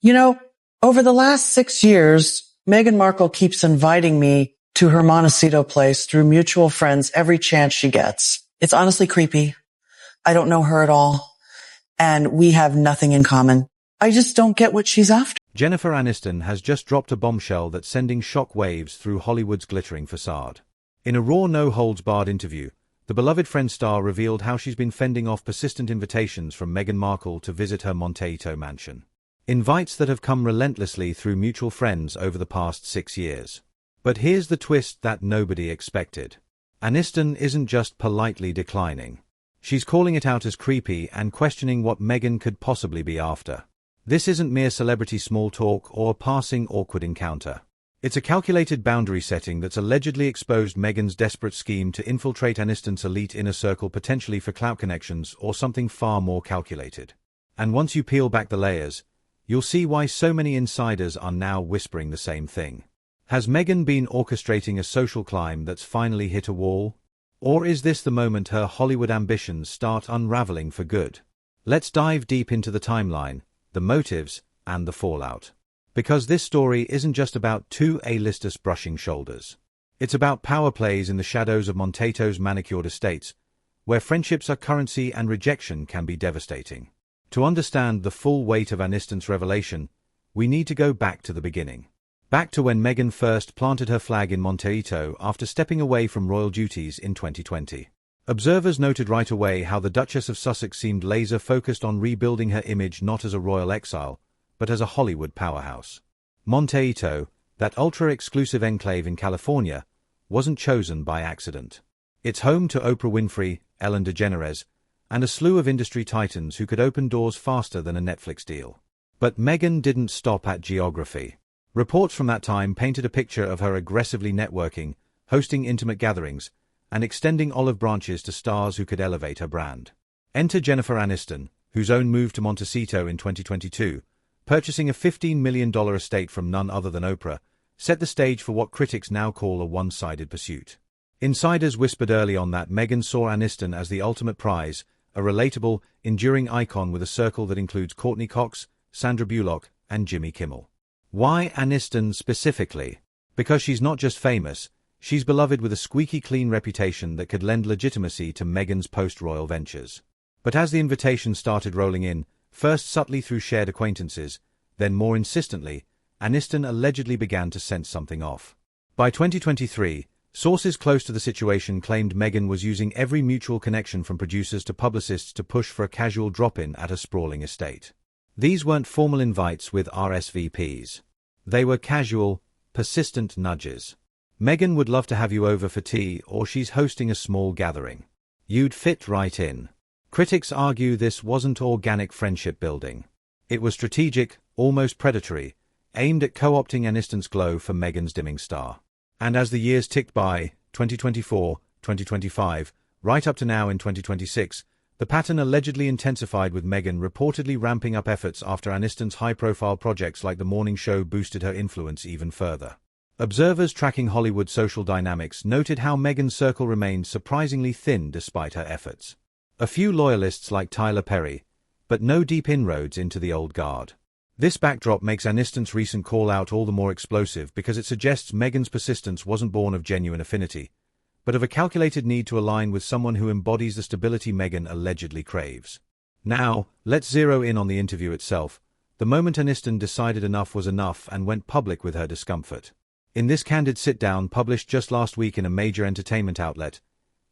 You know, over the last 6 years, Meghan Markle keeps inviting me to her Montecito place through mutual friends every chance she gets. It's honestly creepy. I don't know her at all, and we have nothing in common. I just don't get what she's after. Jennifer Aniston has just dropped a bombshell that's sending shock waves through Hollywood's glittering facade. In a raw, no-holds-barred interview, the beloved Friends star revealed how she's been fending off persistent invitations from Meghan Markle to visit her Montecito mansion. Invites that have come relentlessly through mutual friends over the past 6 years. But here's the twist that nobody expected. Aniston isn't just politely declining. She's calling it out as creepy and questioning what Meghan could possibly be after. This isn't mere celebrity small talk or a passing awkward encounter. It's a calculated boundary setting that's allegedly exposed Meghan's desperate scheme to infiltrate Aniston's elite inner circle, potentially for clout connections or something far more calculated. And once you peel back the layers, you'll see why so many insiders are now whispering the same thing. Has Meghan been orchestrating a social climb that's finally hit a wall? Or is this the moment her Hollywood ambitions start unraveling for good? Let's dive deep into the timeline, the motives, and the fallout. Because this story isn't just about two A-listers brushing shoulders. It's about power plays in the shadows of Montecito's manicured estates, where friendships are currency and rejection can be devastating. To understand the full weight of Aniston's revelation, we need to go back to the beginning. Back to when Meghan first planted her flag in Montecito after stepping away from royal duties in 2020. Observers noted right away how the Duchess of Sussex seemed laser-focused on rebuilding her image not as a royal exile, but as a Hollywood powerhouse. Montecito, that ultra-exclusive enclave in California, wasn't chosen by accident. It's home to Oprah Winfrey, Ellen DeGeneres, and a slew of industry titans who could open doors faster than a Netflix deal. But Meghan didn't stop at geography. Reports from that time painted a picture of her aggressively networking, hosting intimate gatherings, and extending olive branches to stars who could elevate her brand. Enter Jennifer Aniston, whose own move to Montecito in 2022, purchasing a $15 million estate from none other than Oprah, set the stage for what critics now call a one-sided pursuit. Insiders whispered early on that Meghan saw Aniston as the ultimate prize, a relatable, enduring icon with a circle that includes Courtney Cox, Sandra Bullock, and Jimmy Kimmel. Why Aniston specifically? Because she's not just famous, she's beloved with a squeaky clean reputation that could lend legitimacy to Meghan's post-royal ventures. But as the invitations started rolling in, first subtly through shared acquaintances, then more insistently, Aniston allegedly began to sense something off. By 2023, sources close to the situation claimed Meghan was using every mutual connection from producers to publicists to push for a casual drop-in at a sprawling estate. These weren't formal invites with RSVPs. They were casual, persistent nudges. Meghan would love to have you over for tea, or she's hosting a small gathering. You'd fit right in. Critics argue this wasn't organic friendship building. It was strategic, almost predatory, aimed at co-opting Aniston's glow for Meghan's dimming star. And as the years ticked by, 2024, 2025, right up to now in 2026, the pattern allegedly intensified, with Meghan reportedly ramping up efforts after Aniston's high-profile projects like The Morning Show boosted her influence even further. Observers tracking Hollywood social dynamics noted how Meghan's circle remained surprisingly thin despite her efforts. A few loyalists like Tyler Perry, but no deep inroads into the old guard. This backdrop makes Aniston's recent call-out all the more explosive because it suggests Meghan's persistence wasn't born of genuine affinity, but of a calculated need to align with someone who embodies the stability Meghan allegedly craves. Now, let's zero in on the interview itself, the moment Aniston decided enough was enough and went public with her discomfort. In this candid sit-down published just last week in a major entertainment outlet,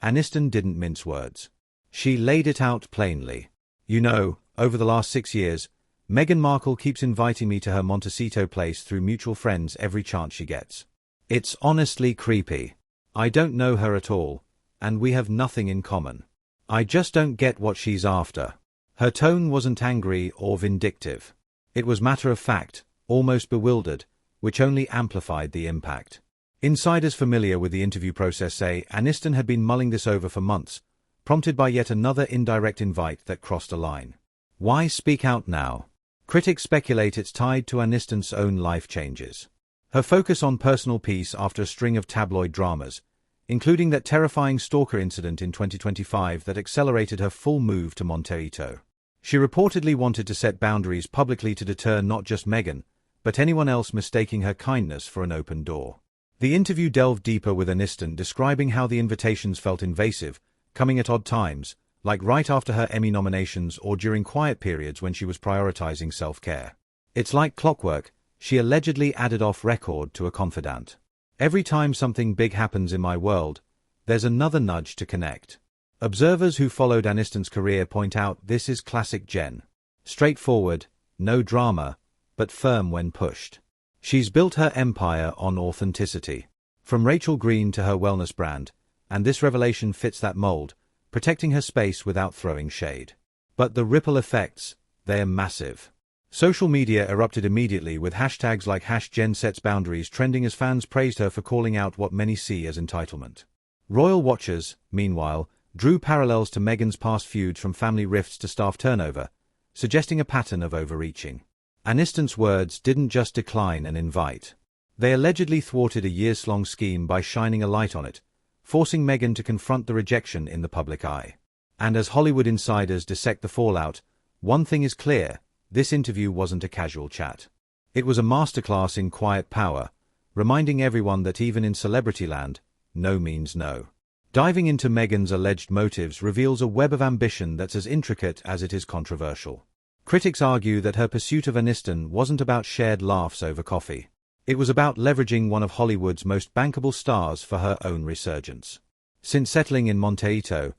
Aniston didn't mince words. She laid it out plainly. You know, over the last 6 years, Meghan Markle keeps inviting me to her Montecito place through mutual friends every chance she gets. It's honestly creepy. I don't know her at all, and we have nothing in common. I just don't get what she's after. Her tone wasn't angry or vindictive. It was matter-of-fact, almost bewildered, which only amplified the impact. Insiders familiar with the interview process say Aniston had been mulling this over for months, prompted by yet another indirect invite that crossed a line. Why speak out now? Critics speculate it's tied to Aniston's own life changes. Her focus on personal peace after a string of tabloid dramas, including that terrifying stalker incident in 2025 that accelerated her full move to Montecito. She reportedly wanted to set boundaries publicly to deter not just Meghan, but anyone else mistaking her kindness for an open door. The interview delved deeper with Aniston, describing how the invitations felt invasive, coming at odd times, like right after her Emmy nominations or during quiet periods when she was prioritizing self-care. It's like clockwork, she allegedly added off record to a confidant. Every time something big happens in my world, there's another nudge to connect. Observers who followed Aniston's career point out this is classic Jen. Straightforward, no drama, but firm when pushed. She's built her empire on authenticity. From Rachel Green to her wellness brand, and this revelation fits that mold, protecting her space without throwing shade. But the ripple effects, they're massive. Social media erupted immediately with hashtags like #JenSetsBoundaries trending as fans praised her for calling out what many see as entitlement. Royal watchers, meanwhile, drew parallels to Meghan's past feuds from family rifts to staff turnover, suggesting a pattern of overreaching. Aniston's words didn't just decline an invite. They allegedly thwarted a years-long scheme by shining a light on it, forcing Meghan to confront the rejection in the public eye. And as Hollywood insiders dissect the fallout, one thing is clear, this interview wasn't a casual chat. It was a masterclass in quiet power, reminding everyone that even in celebrity land, no means no. Diving into Meghan's alleged motives reveals a web of ambition that's as intricate as it is controversial. Critics argue that her pursuit of Aniston wasn't about shared laughs over coffee. It was about leveraging one of Hollywood's most bankable stars for her own resurgence. Since settling in Montecito,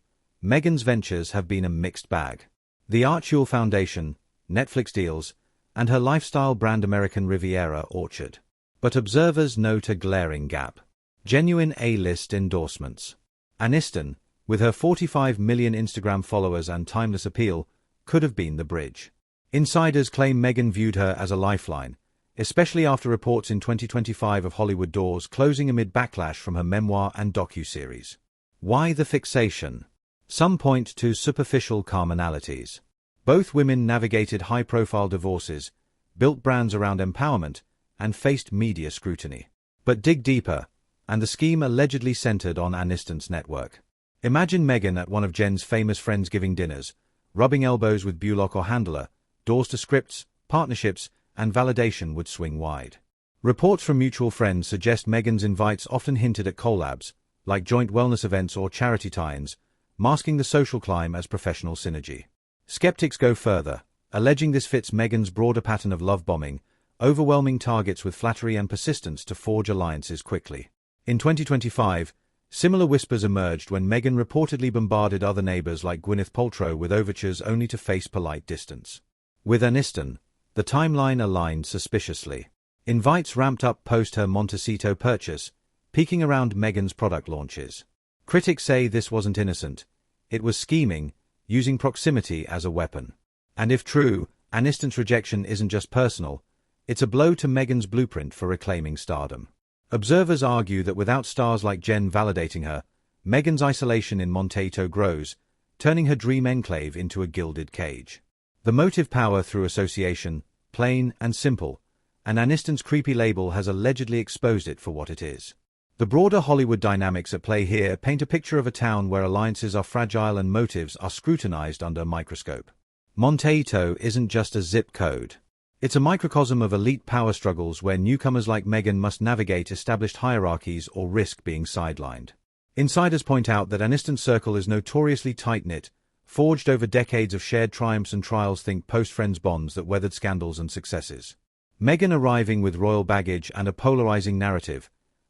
Meghan's ventures have been a mixed bag. The Archewell Foundation, Netflix deals, and her lifestyle brand American Riviera Orchard. But observers note a glaring gap. Genuine A-list endorsements. Aniston, with her 45 million Instagram followers and timeless appeal, could have been the bridge. Insiders claim Meghan viewed her as a lifeline, especially after reports in 2025 of Hollywood doors closing amid backlash from her memoir and docuseries. Why the fixation? Some point to superficial commonalities. Both women navigated high-profile divorces, built brands around empowerment, and faced media scrutiny. But dig deeper, and the scheme allegedly centered on Aniston's network. Imagine Meghan at one of Jen's famous Friendsgiving dinners, rubbing elbows with Bullock or Handler. Doors to scripts, partnerships, and validation would swing wide. Reports from mutual friends suggest Meghan's invites often hinted at collabs, like joint wellness events or charity tie-ins, masking the social climb as professional synergy. Skeptics go further, alleging this fits Meghan's broader pattern of love bombing, overwhelming targets with flattery and persistence to forge alliances quickly. In 2025, similar whispers emerged when Meghan reportedly bombarded other neighbors like Gwyneth Paltrow with overtures only to face polite distance. With Aniston, the timeline aligned suspiciously. Invites ramped up post her Montecito purchase, peaking around Meghan's product launches. Critics say this wasn't innocent. It was scheming, using proximity as a weapon. And if true, Aniston's rejection isn't just personal, it's a blow to Meghan's blueprint for reclaiming stardom. Observers argue that without stars like Jen validating her, Meghan's isolation in Montecito grows, turning her dream enclave into a gilded cage. The motive power through association, plain and simple, and Aniston's creepy label has allegedly exposed it for what it is. The broader Hollywood dynamics at play here paint a picture of a town where alliances are fragile and motives are scrutinized under a microscope. Montecito isn't just a zip code. It's a microcosm of elite power struggles where newcomers like Meghan must navigate established hierarchies or risk being sidelined. Insiders point out that Aniston's circle is notoriously tight-knit, forged over decades of shared triumphs and trials. Think post-Friends bonds that weathered scandals and successes. Meghan arriving with royal baggage and a polarizing narrative,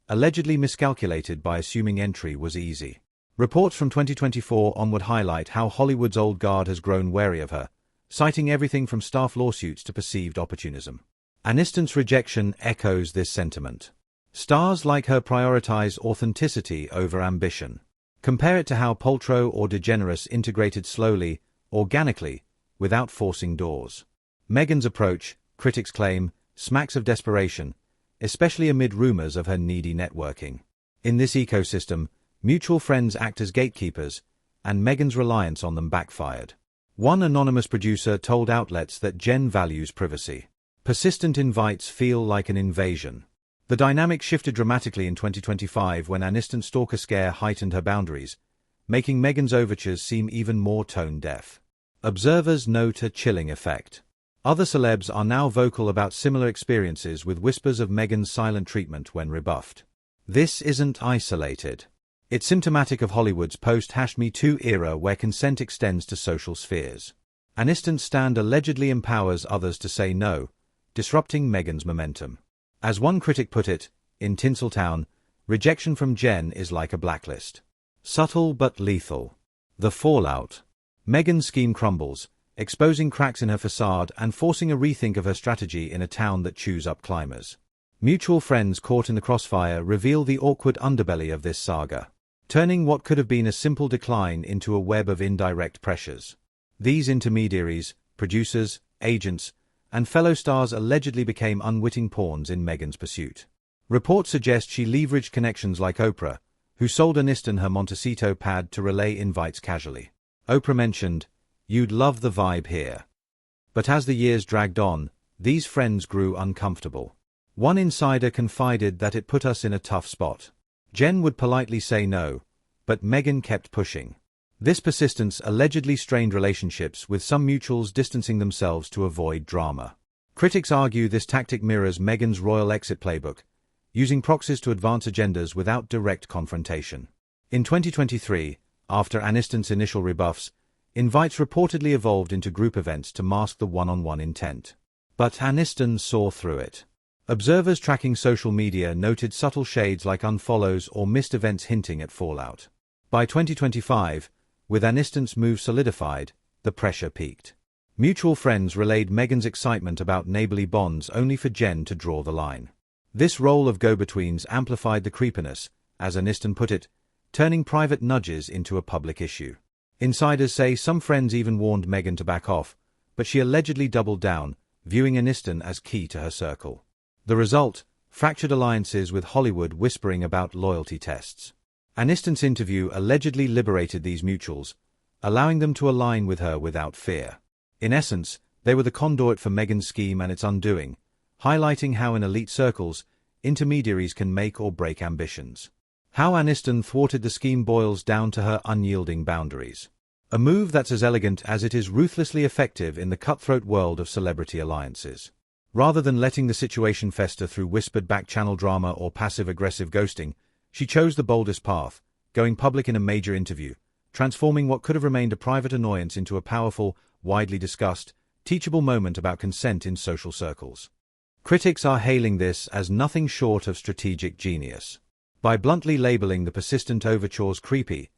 allegedly miscalculated by assuming entry was easy. Reports from 2024 onward highlight how Hollywood's old guard has grown wary of her, citing everything from staff lawsuits to perceived opportunism. Aniston's rejection echoes this sentiment. Stars like her prioritize authenticity over ambition. Compare it to how Paltrow or DeGeneres integrated slowly, organically, without forcing doors. Meghan's approach, critics claim, smacks of desperation, especially amid rumors of her needy networking. In this ecosystem, mutual friends act as gatekeepers, and Meghan's reliance on them backfired. One anonymous producer told outlets that Jen values privacy. Persistent invites feel like an invasion. The dynamic shifted dramatically in 2025 when Aniston's stalker scare heightened her boundaries, making Meghan's overtures seem even more tone-deaf. Observers note a chilling effect. Other celebs are now vocal about similar experiences, with whispers of Meghan's silent treatment when rebuffed. This isn't isolated. It's symptomatic of Hollywood's post-#Me Too era, where consent extends to social spheres. Aniston's stand allegedly empowers others to say no, disrupting Meghan's momentum. As one critic put it, in Tinseltown, rejection from Jen is like a blacklist. Subtle but lethal. The fallout. Meghan's scheme crumbles, exposing cracks in her facade and forcing a rethink of her strategy in a town that chews up climbers. Mutual friends caught in the crossfire reveal the awkward underbelly of this saga, turning what could have been a simple decline into a web of indirect pressures. These intermediaries, producers, agents, and fellow stars allegedly became unwitting pawns in Meghan's pursuit. Reports suggest she leveraged connections like Oprah, who sold Aniston her Montecito pad to relay invites casually. Oprah mentioned, "You'd love the vibe here." But as the years dragged on, these friends grew uncomfortable. One insider confided that it put us in a tough spot. Jen would politely say no, but Meghan kept pushing. This persistence allegedly strained relationships, with some mutuals distancing themselves to avoid drama. Critics argue this tactic mirrors Meghan's royal exit playbook, using proxies to advance agendas without direct confrontation. In 2023, after Aniston's initial rebuffs, invites reportedly evolved into group events to mask the one-on-one intent. But Aniston saw through it. Observers tracking social media noted subtle shades like unfollows or missed events hinting at fallout. By 2025, with Aniston's move solidified, the pressure peaked. Mutual friends relayed Meghan's excitement about neighborly bonds, only for Jen to draw the line. This role of go-betweens amplified the creepiness, as Aniston put it, turning private nudges into a public issue. Insiders say some friends even warned Meghan to back off, but she allegedly doubled down, viewing Aniston as key to her circle. The result? Fractured alliances, with Hollywood whispering about loyalty tests. Aniston's interview allegedly liberated these mutuals, allowing them to align with her without fear. In essence, they were the conduit for Meghan's scheme and its undoing, highlighting how in elite circles, intermediaries can make or break ambitions. How Aniston thwarted the scheme boils down to her unyielding boundaries. A move that's as elegant as it is ruthlessly effective in the cutthroat world of celebrity alliances. Rather than letting the situation fester through whispered back-channel drama or passive-aggressive ghosting, she chose the boldest path, going public in a major interview, transforming what could have remained a private annoyance into a powerful, widely discussed, teachable moment about consent in social circles. Critics are hailing this as nothing short of strategic genius. By bluntly labeling the persistent overtures creepy,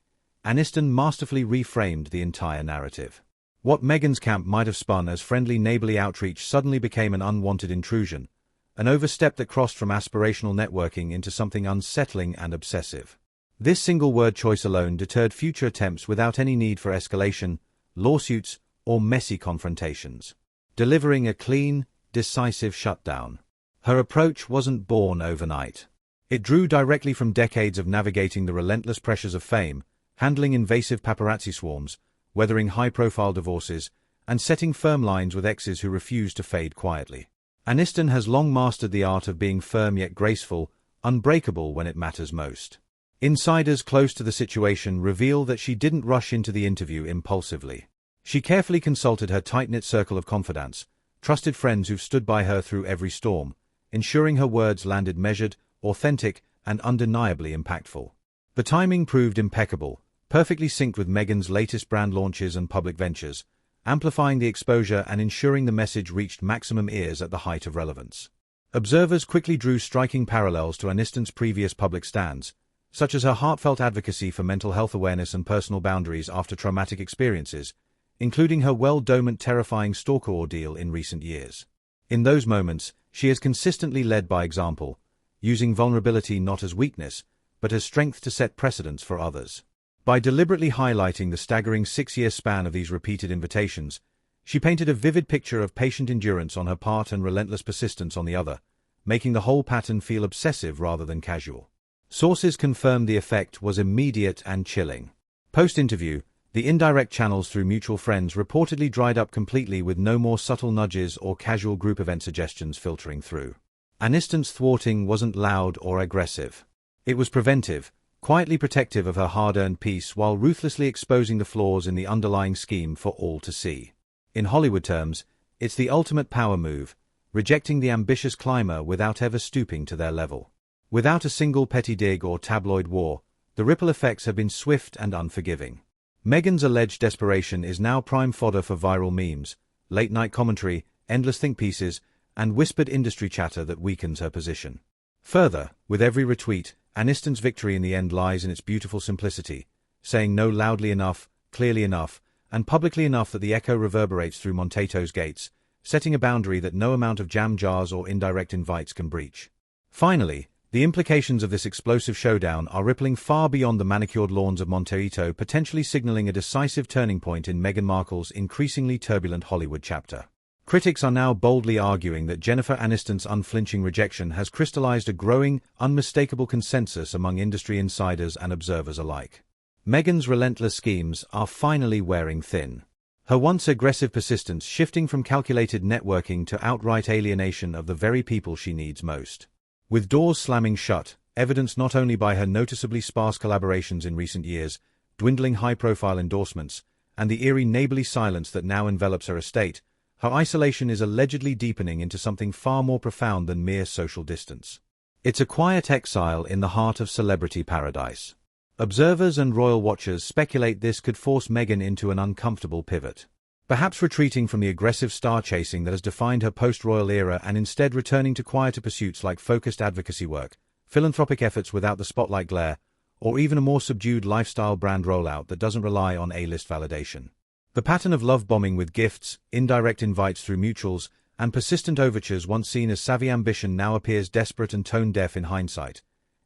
Aniston masterfully reframed the entire narrative. What Meghan's camp might have spun as friendly neighborly outreach suddenly became an unwanted intrusion, an overstep that crossed from aspirational networking into something unsettling and obsessive. This single word choice alone deterred future attempts without any need for escalation, lawsuits, or messy confrontations, delivering a clean, decisive shutdown. Her approach wasn't born overnight. It drew directly from decades of navigating the relentless pressures of fame, handling invasive paparazzi swarms, weathering high-profile divorces, and setting firm lines with exes who refused to fade quietly. Aniston has long mastered the art of being firm yet graceful, unbreakable when it matters most. Insiders close to the situation reveal that she didn't rush into the interview impulsively. She carefully consulted her tight-knit circle of confidants, trusted friends who've stood by her through every storm, ensuring her words landed measured, authentic, and undeniably impactful. The timing proved impeccable, perfectly synced with Meghan's latest brand launches and public ventures, amplifying the exposure and ensuring the message reached maximum ears at the height of relevance. Observers quickly drew striking parallels to Aniston's previous public stands, such as her heartfelt advocacy for mental health awareness and personal boundaries after traumatic experiences, including her well-documented terrifying stalker ordeal in recent years. In those moments, she has consistently led by example, using vulnerability not as weakness, but as strength to set precedents for others. By deliberately highlighting the staggering 6-year span of these repeated invitations, she painted a vivid picture of patient endurance on her part and relentless persistence on the other, making the whole pattern feel obsessive rather than casual. Sources confirmed the effect was immediate and chilling. Post-interview, the indirect channels through mutual friends reportedly dried up completely, with no more subtle nudges or casual group event suggestions filtering through. Aniston's thwarting wasn't loud or aggressive. It was preventive, quietly protective of her hard-earned peace while ruthlessly exposing the flaws in the underlying scheme for all to see. In Hollywood terms, it's the ultimate power move, rejecting the ambitious climber without ever stooping to their level. Without a single petty dig or tabloid war, the ripple effects have been swift and unforgiving. Meghan's alleged desperation is now prime fodder for viral memes, late-night commentary, endless think pieces, and whispered industry chatter that weakens her position. Further, with every retweet, Aniston's victory in the end lies in its beautiful simplicity, saying no loudly enough, clearly enough, and publicly enough that the echo reverberates through Montecito's gates, setting a boundary that no amount of jam jars or indirect invites can breach. Finally, the implications of this explosive showdown are rippling far beyond the manicured lawns of Montecito, potentially signaling a decisive turning point in Meghan Markle's increasingly turbulent Hollywood chapter. Critics are now boldly arguing that Jennifer Aniston's unflinching rejection has crystallized a growing, unmistakable consensus among industry insiders and observers alike. Meghan's relentless schemes are finally wearing thin. Her once aggressive persistence shifting from calculated networking to outright alienation of the very people she needs most. With doors slamming shut, evidenced not only by her noticeably sparse collaborations in recent years, dwindling high-profile endorsements, and the eerie neighborly silence that now envelops her estate, her isolation is allegedly deepening into something far more profound than mere social distance. It's a quiet exile in the heart of celebrity paradise. Observers and royal watchers speculate this could force Meghan into an uncomfortable pivot. Perhaps retreating from the aggressive star-chasing that has defined her post-royal era and instead returning to quieter pursuits like focused advocacy work, philanthropic efforts without the spotlight glare, or even a more subdued lifestyle brand rollout that doesn't rely on A-list validation. The pattern of love bombing with gifts, indirect invites through mutuals, and persistent overtures once seen as savvy ambition now appears desperate and tone-deaf in hindsight,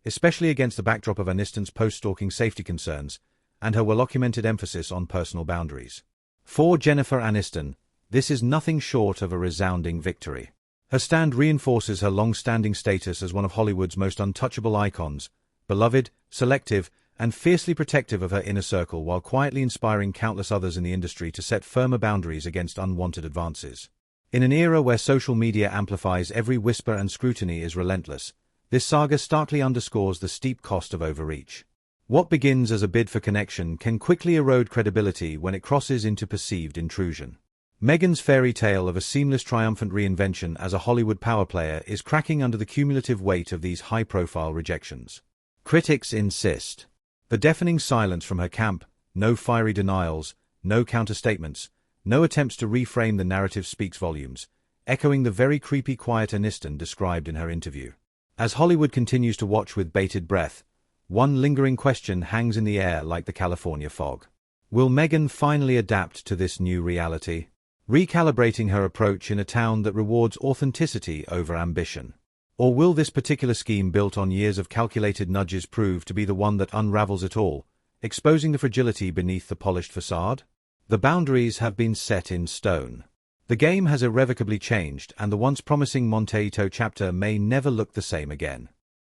especially against the backdrop of Aniston's post-stalking safety concerns and her well-documented emphasis on personal boundaries. For Jennifer Aniston, this is nothing short of a resounding victory. Her stand reinforces her long-standing status as one of Hollywood's most untouchable icons, beloved, selective, and fiercely protective of her inner circle while quietly inspiring countless others in the industry to set firmer boundaries against unwanted advances. In an era where social media amplifies every whisper and scrutiny is relentless, this saga starkly underscores the steep cost of overreach. What begins as a bid for connection can quickly erode credibility when it crosses into perceived intrusion. Meghan's fairy tale of a seamless triumphant reinvention as a Hollywood power player is cracking under the cumulative weight of these high-profile rejections. Critics insist. The deafening silence from her camp, no fiery denials, no counterstatements, no attempts to reframe the narrative speaks volumes, echoing the very creepy quiet Aniston described in her interview. As Hollywood continues to watch with bated breath, one lingering question hangs in the air like the California fog. Will Meghan finally adapt to this new reality, recalibrating her approach in a town that rewards authenticity over ambition? Or will this particular scheme built on years of calculated nudges prove to be the one that unravels it all, exposing the fragility beneath the polished facade? The boundaries have been set in stone. The game has irrevocably changed, and the once promising Montecito chapter may never look the same again.